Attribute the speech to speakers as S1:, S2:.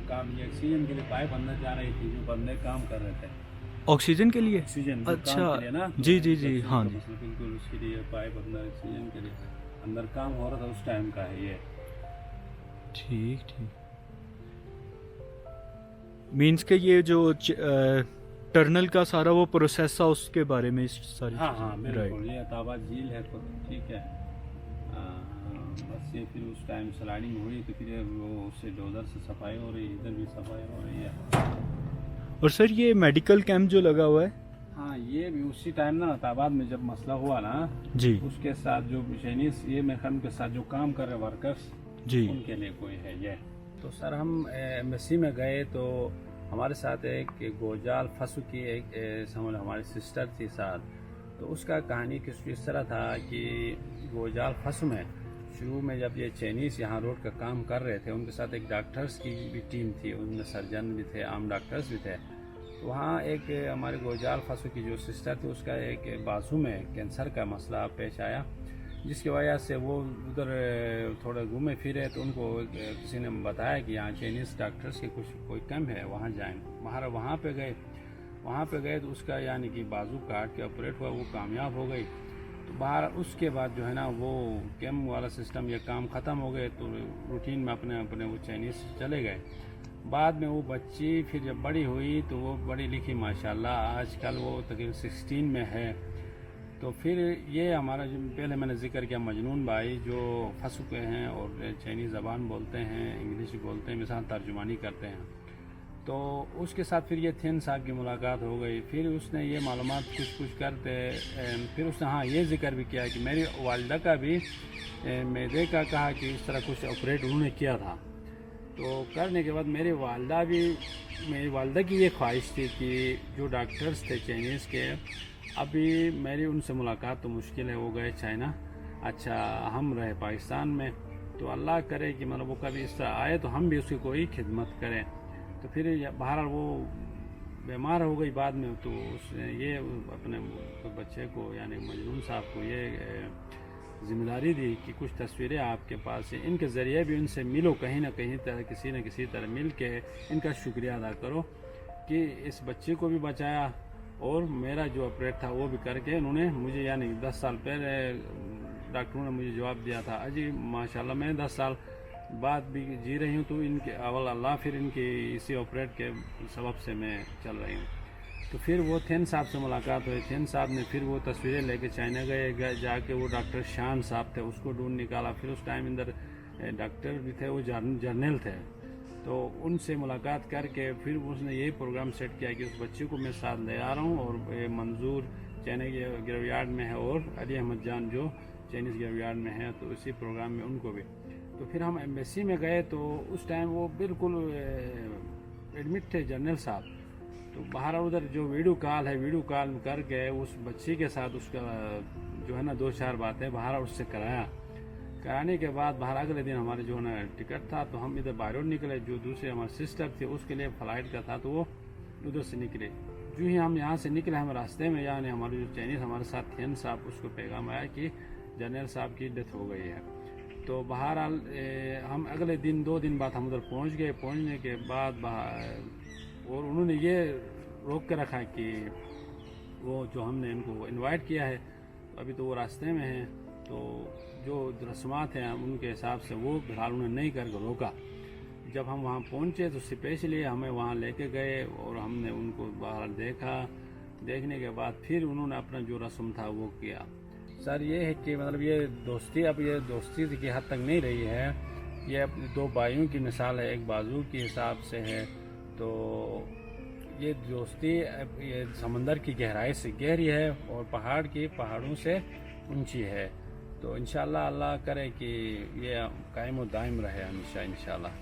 S1: काम, ये ऑक्सीजन के लिए पाइप अंदर जा रही थी, जो बंदे काम कर रहे थे
S2: ऑक्सीजन के लिए।
S1: ऑक्सीजन
S2: अच्छा,
S1: काम के लिए ना,
S2: जी जी जी,
S1: ऑक्सीजन
S2: हाँ
S1: का
S2: जी,
S1: मसला, बिल्कुल उसके लिए पाइप अंदर ऑक्सीजन के लिए अंदर काम हो रहा था, उस टाइम का है ये।
S2: ठीक ठीक। मीन्स के ये जो टर्नल का सारा वो प्रोसेस था उसके बारे में सारी
S1: हाँ हाँ
S2: चीज़ें।
S1: बिल्कुल, ये अताबा झील है तो ठीक है। बस ये फिर उस टाइम स्लाइडिंग हुई तो फिर वो उससे उधर से सफाई हो रही है, इधर भी सफाई हो रही है।
S2: और सर ये मेडिकल कैंप जो लगा हुआ है,
S1: हाँ ये भी उसी टाइम ना अताबाद में जब मसला हुआ ना,
S2: जी
S1: उसके साथ जो चाइनीज ये मेखन के साथ जो काम कर रहे वर्कर्स,
S2: जी,
S1: उनके लिए कोई है ये। तो सर हम एम्बेसी में गए तो हमारे साथ एक गोजाल फसु की एक समझ हमारी सिस्टर थी साथ। तो उसका कहानी कुछ इस तरह था कि गोजाल फसु में शुरू में जब ये चाइनीज़ यहाँ रोड का काम कर रहे थे, उनके साथ एक डॉक्टर्स की भी टीम थी, उनमें सर्जन भी थे, आम डॉक्टर्स भी थे। तो वहाँ एक हमारे गोजाल फसु की जो सिस्टर थी, उसका एक बाजू में कैंसर का मसला पेश आया, जिसकी वजह से वो उधर थोड़े घूमे फिरे। तो उनको किसी ने बताया कि यहाँ चाइनीज़ डॉक्टर्स के कुछ कोई कम है, वहाँ जाएँ। वहाँ पे गए तो उसका यानी कि बाजू काट के ऑपरेट हुआ, वो कामयाब हो गई। तो बाहर उसके बाद जो है ना वो कैम वाला सिस्टम ये काम ख़त्म हो गए, तो रूटीन में अपने अपने वो चाइनीज़ चले गए। बाद में वो बच्ची फिर जब बड़ी हुई तो वो पढ़ी लिखी माशाल्लाह, आजकल वो तकरीबन 16 में है। तो फिर ये हमारा जो पहले मैंने जिक्र किया मजनून भाई जो फंस चुके हैं और चाइनीज़ ज़बान बोलते हैं, इंग्लिश बोलते हैं, मिसाल तर्जुमानी करते हैं। तो उसके साथ फिर ये थिन साहब की मुलाकात हो गई। फिर उसने ये मालूमात कुछ करते, फिर उसने हाँ ये जिक्र भी किया कि मेरी वालदा का भी मैदे का कहा कि इस तरह कुछ ऑपरेट उन्होंने किया था। तो करने के बाद मेरी वालदा की ये ख्वाहिश थी कि जो डॉक्टर्स थे चाइनीज़ के, अभी मेरी उनसे मुलाकात तो मुश्किल है, वो गए चाइना, अच्छा हम रहे पाकिस्तान में। तो अल्लाह करे कि मतलब वो कभी इस तरह आए तो हम भी उसकी कोई खिदमत करें। तो फिर बहरहाल वो बीमार हो गई बाद में। तो उसने ये अपने बच्चे को यानी मजनून साहब को ये ज़िम्मेदारी दी कि कुछ तस्वीरें आपके पास हैं, इनके ज़रिए भी उनसे मिलो, कहीं ना कहीं तरह किसी न किसी तरह मिल के इनका शुक्रिया अदा करो कि इस बच्चे को भी बचाया और मेरा जो ऑपरेट था वो भी करके उन्होंने मुझे यानी 10 साल पहले डॉक्टरों ने मुझे जवाब दिया था, अजी माशाल्लाह मैं 10 साल बाद भी जी रही हूँ। तो इनके अवल अल्लाह फिर इनके इसी ऑपरेट के सबब से मैं चल रही हूँ। तो फिर वो थिन साहब से मुलाकात हुई। थिन साहब ने फिर वो तस्वीरें लेके चाइना गए, जाके वो डॉक्टर शान साहब थे उसको ढूंढ निकाला। फिर उस टाइम अंदर डॉक्टर भी थे, वो जर्नल थे। तो उनसे मुलाकात करके फिर उसने यही प्रोग्राम सेट किया कि उस बच्चे को मैं साथ ले आ रहा हूँ। और मंजूर चाइना के ग्रेवयार्ड में है और अली अहमद जान जो चाइनीज़ ग्रेवयार्ड में है, तो इसी प्रोग्राम में उनको भी। तो फिर हम एम्बेसी में गए तो उस टाइम वो बिल्कुल एडमिट थे जनरल साहब। तो बाहर उधर जो वीडियो कॉल है, वीडियो कॉल करके उस बच्ची के साथ उसका जो है ना 2-4 बातें बाहर उससे कराने के बाद बाहर अगले दिन हमारे जो है ना टिकट था, तो हम इधर बाहर निकले। जो दूसरे हमारे सिस्टर थे उसके लिए फ़्लाइट का था, तो वो उधर से निकले। जो ही हम यहाँ से निकले, हम रास्ते में यानी हमारे जो चाइनीज़ हमारे साथ थियन साहब, उसको पैगाम आया कि जनरल साहब की डेथ हो गई है। तो बहरहाल हम अगले दिन 2 दिन बाद हम उधर पहुँच गए। पहुँचने के बाद और उन्होंने ये रोक के रखा कि वो जो हमने इनको इनवाइट किया है तो अभी तो वो रास्ते में हैं, तो जो रस्मात हैं उनके हिसाब से वो फिलहाल उन्होंने नहीं करके रोका। जब हम वहाँ पहुँचे तो स्पेशली हमें वहाँ लेके गए और हमने उनको बाहर देखने के बाद फिर उन्होंने अपना जो रस्म था वो किया। सर ये है कि मतलब ये दोस्ती अब ये दोस्ती की हद तक नहीं रही है, ये अपने 2 भाइयों की मिसाल है, एक बाजू के हिसाब से है। तो ये दोस्ती ये समंदर की गहराई से गहरी है और पहाड़ों से ऊंची है। तो इंशाल्लाह अल्लाह करे कि ये कायम व दायम रहे हमेशा इंशाल्लाह।